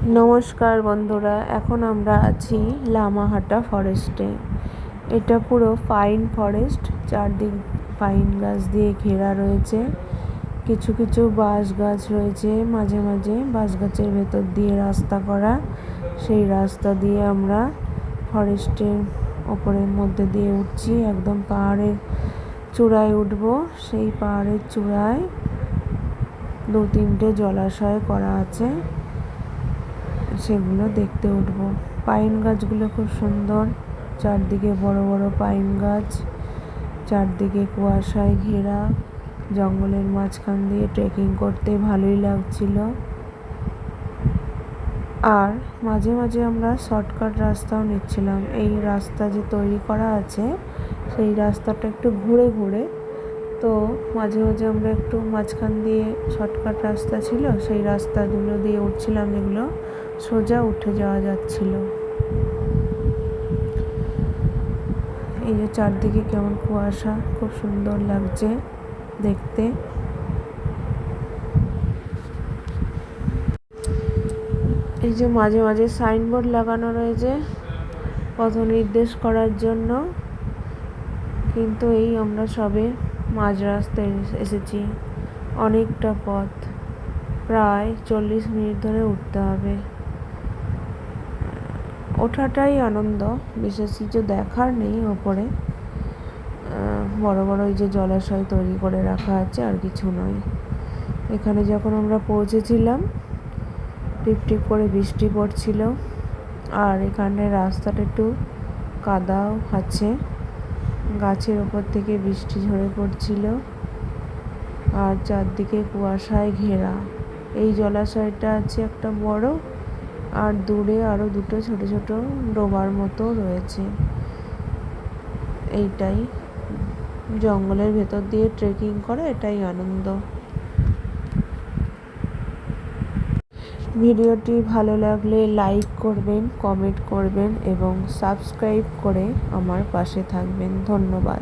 নমস্কার বন্ধুরা, এখন আমরা আছি লামাহাটা ফরেস্টে। এটা পুরো পাইন ফরেস্ট, চারদিক পাইন গাছ দিয়ে ঘেরা রয়েছে। কিছু কিছু বাঁশ গাছ রয়েছে, মাঝে মাঝে বাঁশ গাছের ভেতর দিয়ে রাস্তা করা। সেই রাস্তা দিয়ে আমরা ফরেস্টের ওপরের মধ্যে দিয়ে উঠছি, একদম পাহাড়ের চূড়ায় উঠব। সেই পাহাড়ের চূড়ায় 2-3টে জলাশয় করা আছে, সেগুলো দেখতে উঠব। পাইন গাছগুলো খুব সুন্দর, চারদিকে বড় বড় পাইন গাছ, চারদিকে কুয়াশায় ঘেরা। জঙ্গলের মাঝখান দিয়ে ট্রেকিং করতে ভালোই লাগছিল। আর মাঝে মাঝে আমরা শর্টকাট রাস্তাও নিচ্ছিলাম। এই রাস্তা যে তৈরি করা আছে, সেই রাস্তাটা একটু ঘুরে ঘুরে, তো মাঝে মাঝে আমরা একটু মাঝখান দিয়ে শর্টকাট রাস্তা ছিল, সেই রাস্তাগুলো দিয়ে উঠছিলাম, যেগুলো সোজা উঠে যাওয়া যাচ্ছিল। এই যে চারদিকে কেমন কুয়াশা, খুব সুন্দর লাগছে দেখতে। এই যে মাঝে মাঝে সাইনবোর্ড লাগানো রয়েছে পথ নির্দেশ করার জন্য, কিন্তু এই আমরা সবে মাঝ রাস্তায় এসেছি। অনেকটা পথ, প্রায় 40 মিনিট ধরে উঠতে হবে। ওঠাটাই আনন্দ, বিশেষ কিছু দেখার নেই ওপরে। বড় বড় এই যে জলাশয় তৈরি করে রাখা আছে, আর কিছু নয়। এখানে যখন আমরা পৌঁছেছিলাম, টিপ টিপ করে বৃষ্টি পড়ছিল, আর এখানে রাস্তাটা একটু কাদাও আছে, গাছের ওপর থেকে বৃষ্টি ঝরে পড়ছিল, আর চারদিকে কুয়াশায় ঘেরা। এই জলাশয়টা আছে একটা বড়, আর দূরে আরো দুটো ছোট ছোট ডোবার মতো রয়েছে। এইটাই জঙ্গলের ভেতর দিয়ে ট্রেকিং করা, এটাই আনন্দ। ভিডিওটি ভালো লাগলে লাইক করবেন, কমেন্ট করবেন এবং সাবস্ক্রাইব করে আমার পাশে থাকবেন। ধন্যবাদ।